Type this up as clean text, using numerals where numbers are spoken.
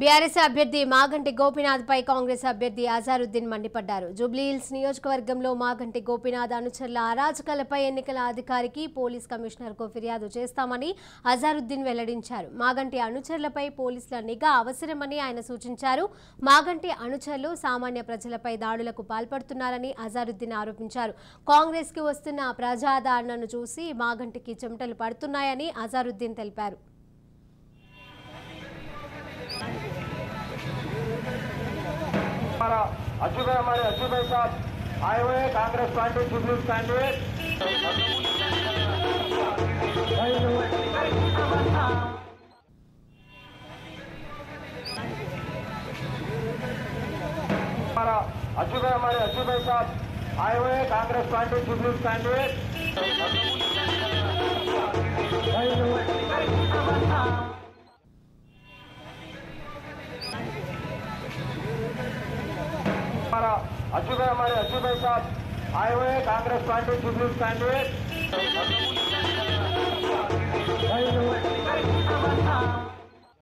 BRS అభ్యర్థి మాగంటి గోపీనాథ్ పై కాంగ్రెస్ అభ్యర్థి అజారుద్దీన్ మండిపడ్డారు. జూబ్లీహిల్స్ నియోజకవర్గంలో మాగంటి గోపీనాథ్ అనుచరుల అరాచకాలపై ఎన్నికల అధికారికి పోలీస్ కమిషనర్కు ఫిర్యాదు చేస్తామని అజారుద్దీన్ వెల్లడించారు. మాగంటి అనుచరులపై పోలీసుల నిఘా అవసరమని ఆయన సూచించారు. మాగంటి అనుచరులు సామాన్య ప్రజలపై దాడులకు పాల్పడుతున్నారని అజారుద్దీన్ ఆరోపించారు. కాంగ్రెస్ కి వస్తున్న ప్రజాదరణను చూసి మాగంటికి చెమటలు పడుతున్నాయని అజారుద్దీన్ తెలిపారు. हमारे अज्जू भाई साहब आए हुए हैं कांग्रेस पार्टी जुबली कैंडिडेट। हमारे अज्जू भाई साहब आए हुए हैं कांग्रेस पार्टी जुबली कैंडिडेट। हमारे अज्जू भाई साहब आए हुए हैं कांग्रेस पार्टी जुबली कैंडिडेट।